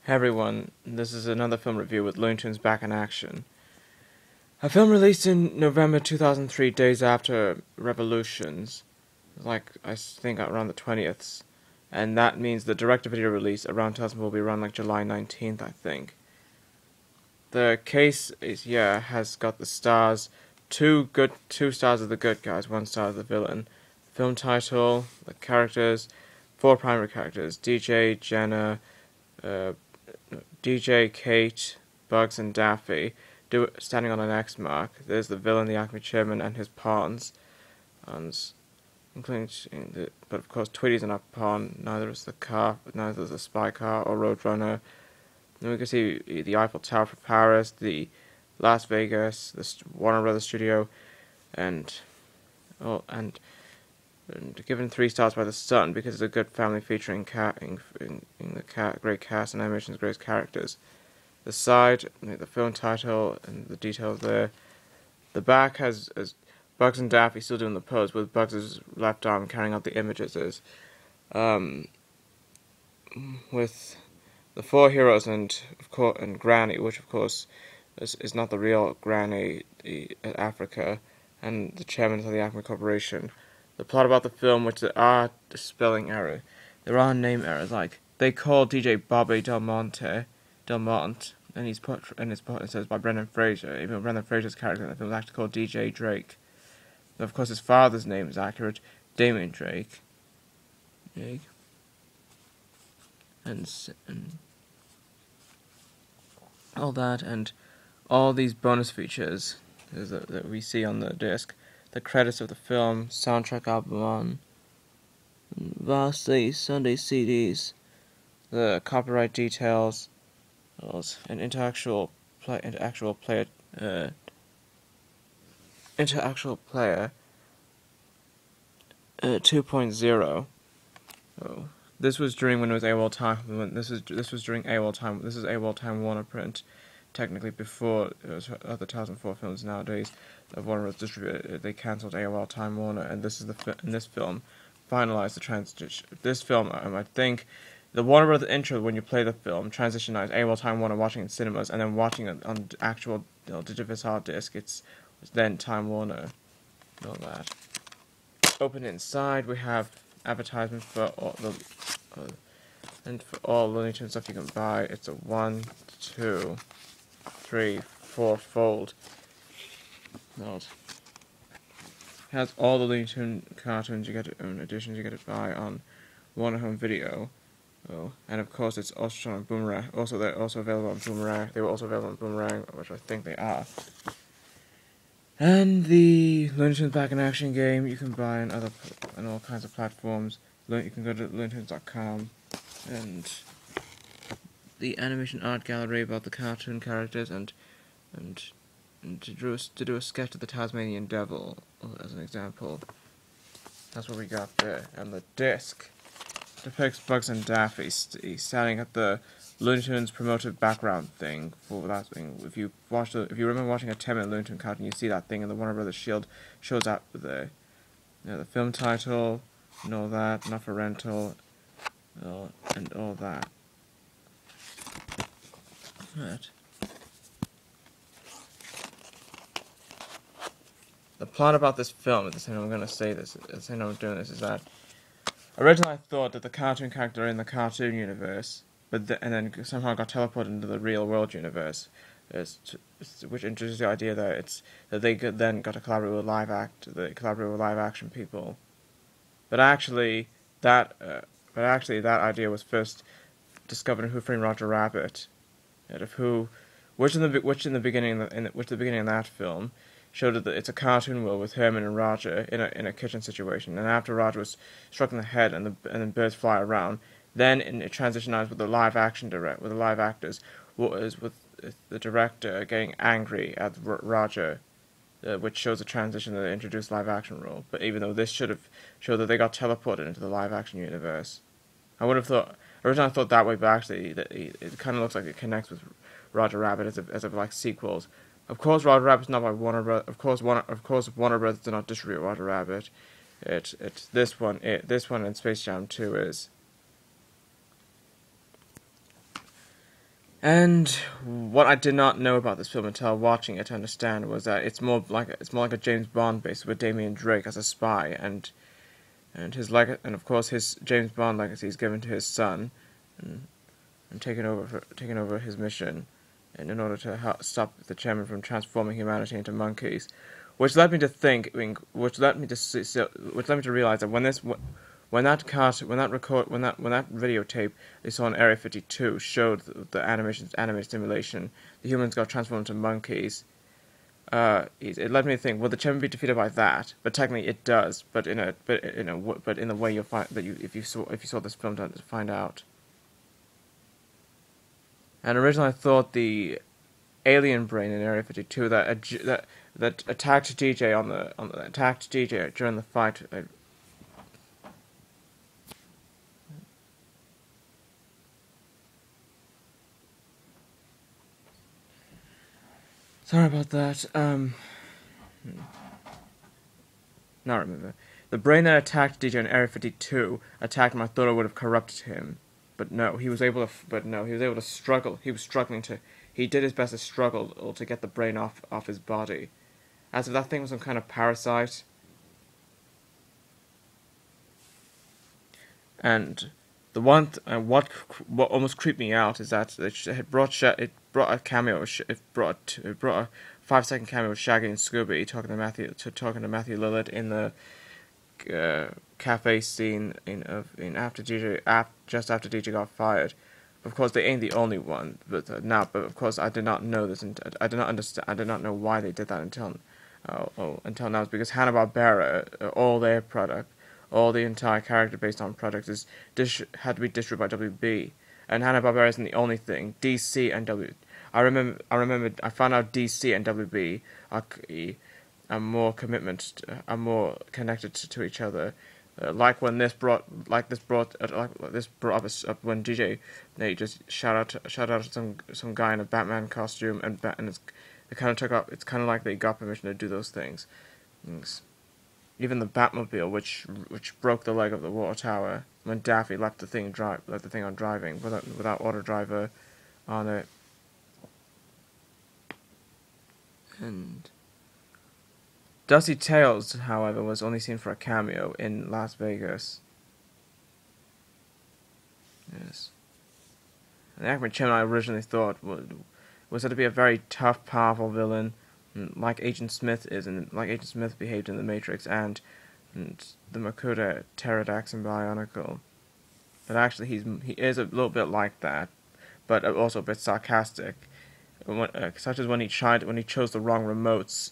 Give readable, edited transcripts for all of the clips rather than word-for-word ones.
Hey everyone, this is another film review with Looney Tunes Back in Action. A film released in November 2003, days after Revolutions, like I think around the 20th, and that means the direct-to-video release around 2000 will be around like July 19th, I think. The case is, has got the stars, two stars of the good guys, one star of the villain. Film title, the characters, four primary characters: DJ, Kate, Bugs, and Daffy, standing on an X mark. There's the villain, the Acme Chairman, and his pawns, including but of course Tweety's not a pawn. Neither is the spy car or Roadrunner. Then we can see the Eiffel Tower for Paris, the Las Vegas, the Warner Brothers studio, and given 3 stars by the Sun because it's a good family featuring great cast and animation's great characters. The side, the film title, and the details there. The back has Bugs and Daffy still doing the pose, with Bugs' left arm carrying out the images. With the 4 heroes and Granny, which of course is not the real Granny at Africa, and the chairman of the Acme Corporation. The plot about the film, which there are spelling errors, there are name errors. Like they call DJ Bobby Delmont, and it's put it says by Brendan Fraser. Even Brendan Fraser's character in the film is actually called DJ Drake. And of course, his father's name is accurate, Damien Drake. And all that, and all these bonus features that we see on the disc. The credits of the film, soundtrack album on Varsity Sunday CDs, the copyright details, and interactual player 2.0. Oh, this was during when it was AWOL time. This is during AWOL time. This is AWOL time Warner print. Technically, before other 2004 films nowadays of Warner Bros. Distributed, they cancelled AOL Time Warner, and this film finalized the transition. This film, I think, the Warner Bros. Intro when you play the film transitionized AOL Time Warner watching in cinemas and then watching it on actual Digivis hard disc. It's then Time Warner, and all that. Open inside, we have advertisements for all and for all Looney Tunes stuff you can buy. It's a 1, 2, 3, 4 fold note. It has all the Looney Tunes cartoons you get in editions you get to buy on Warner Home Video. And of course it's also shown on Boomerang. They're also available on Boomerang. They were also available on Boomerang, which I think they are. And the Looney Tunes Back in Action game you can buy on all kinds of platforms. You can go to looneytunes.com, and the animation art gallery about the cartoon characters, and to do a sketch of the Tasmanian Devil as an example. That's what we got there. And the disc depicts Bugs and Daffy standing at the Looney Tunes promoted background thing for that thing. If you remember watching a 10-minute Looney Tunes cartoon, you see that thing, and the Warner Brothers shield shows up there. The film title and all that, not for rental, and all that. Right. The plot about this film, at the same time I'm going to say this, at the same time I'm doing this, is that originally I thought that the cartoon character in the cartoon universe, and then somehow got teleported into the real world universe, which introduced the idea that they then got to collaborate with live action people. But actually, that idea was first discovered in Who Framed Roger Rabbit, which in the beginning of that film showed that it's a cartoon world with Herman and Roger in a kitchen situation, and after Roger was struck in the head and then birds fly around, then it transitioned with the live actors, with the director getting angry at Roger. Which shows a transition that they introduced live action role. But even though this should have showed that they got teleported into the live action universe, originally I thought that way, but actually it kind of looks like it connects with Roger Rabbit as of like sequels. Of course, Roger Rabbit's not by Warner Bros. Of course, Warner Bros. Did not distribute Roger Rabbit. It's this one and Space Jam 2 is. And what I did not know about this film until watching it to understand was that it's more like a James Bond based with Damian Drake as a spy, and and of course his James Bond legacy is given to his son, and, and taking over his mission, and in order to stop the chairman from transforming humanity into monkeys, which led me to think, which led me to realize that when that videotape they saw in Area 52 showed the animated simulation, the humans got transformed into monkeys. It led me to think, will the chairman be defeated by that? But technically, it does. But in the way you'll find that if you saw this film to find out. And originally, I thought the alien brain in Area 52 that attacked DJ attacked DJ during the fight. Sorry about that. Now remember. The brain that attacked DJ in Area 52 attacked him. I thought it would have corrupted him, but no, he was able to struggle. He was struggling to. He did his best to struggle to get the brain off his body, as if that thing was some kind of parasite. And the one what almost creeped me out is that it brought a 5-second cameo of Shaggy and Scooby talking to Matthew Lillard in the cafe scene just after DJ got fired. Of course, they ain't the only one, but of course, I did not know this, and I did not understand. I did not know why they did that until now. It's because Hanna-Barbera, all their product, all the entire character based on product had to be distributed by WB, and Hanna-Barbera isn't the only thing. DC and W. I found out DC and WB are more connected to each other. Like this brought up when DJ they just shout out to some guy in a Batman costume, and it kind of took up. It's kind of like they got permission to do those things. Even the Batmobile, which broke the leg of the water tower when Daffy left the thing on driving without auto driver on it. And Dusty Tales, however, was only seen for a cameo in Las Vegas. Yes. And Ahmed Chen, I originally thought was said to be a very tough, powerful villain, like Agent Smith is, and like Agent Smith behaved in The Matrix and the Makuta Pterodax Bionicle. But actually, he is a little bit like that, but also a bit sarcastic. Such as when he chose the wrong remotes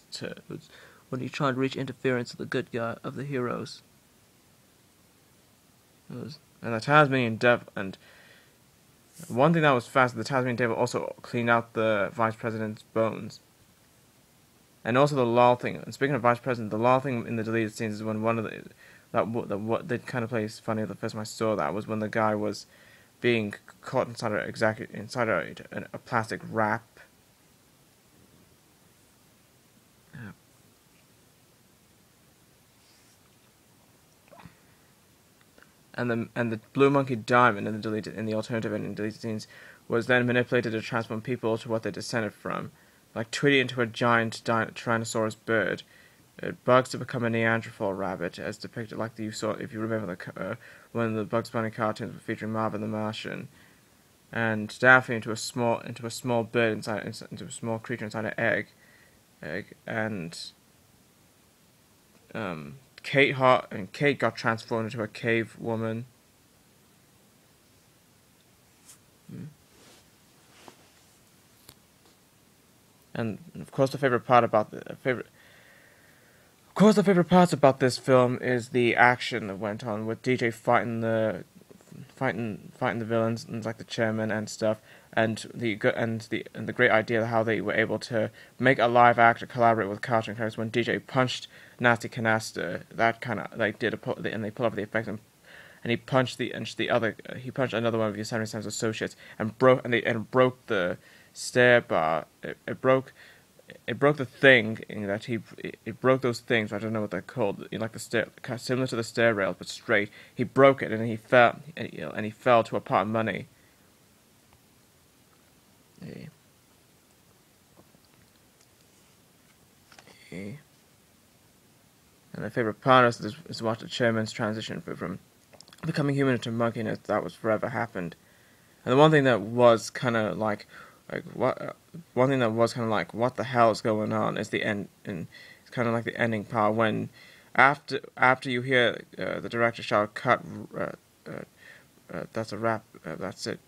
when he tried to reach interference of the good guy of the heroes. And the Tasmanian Devil, and one thing that was fast, the Tasmanian Devil also cleaned out the Vice President's bones. And also the law thing. And speaking of Vice President, the law thing in the deleted scenes is when one of what did kind of play funny the first time I saw that was when the guy was being caught inside a plastic wrap. And the blue monkey diamond in the alternative and in deleted scenes was then manipulated to transform people to what they descended from, like Tweety into a giant Tyrannosaurus bird, Bugs to become a Neanderthal rabbit, as depicted like you saw if you remember one of the Bugs Bunny cartoons featuring Marvin the Martian, and Daffy into a small bird into a small creature inside an egg, and Kate got transformed into a cave woman. And of course, the favorite parts about this film is the action that went on with DJ fighting the villains and like the chairman and stuff, and the great idea of how they were able to make a live actor collaborate with cartoon characters when DJ punched Nasty Canasta. That kind of like they pull off the effects, and he punched he punched another one of Yosemite Sam's associates and broke the stair bar. It broke the thing in that it broke those things. I don't know what they're called. Like the stair, similar to the stair rails but straight. He broke it and he fell to a pot of money. monkey. And my favorite part is to watch the chairman's transition from becoming human into monkey, and that was forever happened. And the one thing that was kind of one thing that was kind of like, what the hell is going on, is the end, and it's kind of like the ending part when, after you hear the director shout, "Cut, that's a wrap, that's it,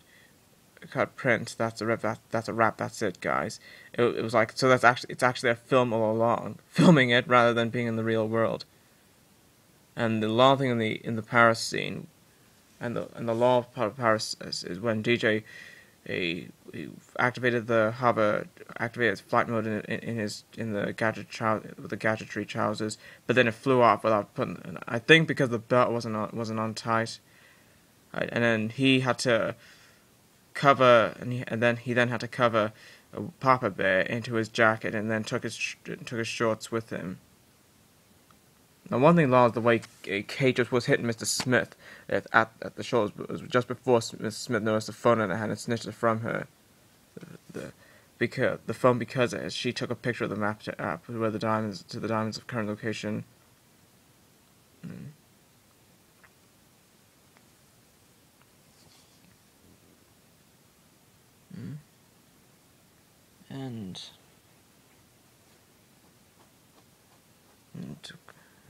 cut print, that's a wrap, that's a wrap, that's it, guys." It was like, so it's actually a film all along, filming it rather than being in the real world. And the long thing in the Paris scene, and the law part of Paris is when DJ he activated activated flight mode in the with the gadgetry trousers, but then it flew off without putting. I think because the belt wasn't on tight, right? And then he had to cover, and then he had to cover Papa Bear into his jacket, and then took his shorts with him. Now, one thing, Lars, the way Kate just was hitting Mr. Smith at the shoulders, was just before Mr. Smith noticed the phone in her hand and snitched it from her. The phone, because she took a picture of the map where the diamonds of current location.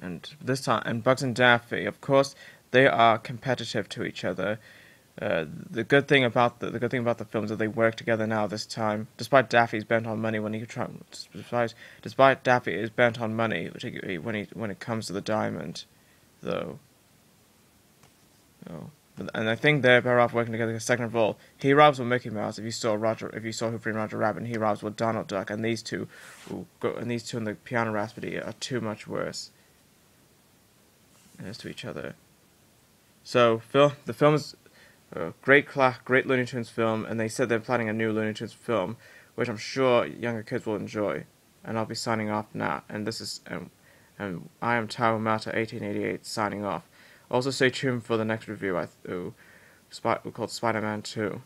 And this time, and Bugs and Daffy, of course, they are competitive to each other. The good thing about the film is that they work together now this time. Despite Daffy's bent on money despite Daffy is bent on money when it comes to the diamond, though. And I think they're better off working together. Because second of all, he robs with Mickey Mouse. If you saw Who Framed Roger Rabbit, and he robs with Donald Duck, and these two in the Piano Rhapsody are too much worse as to each other. So the film is a great Looney Tunes film, and they said they're planning a new Looney Tunes film, which I'm sure younger kids will enjoy. And I'll be signing off now. And this is and I am Tao Mata 1888 signing off. Also, stay tuned for the next review called Spider-Man 2.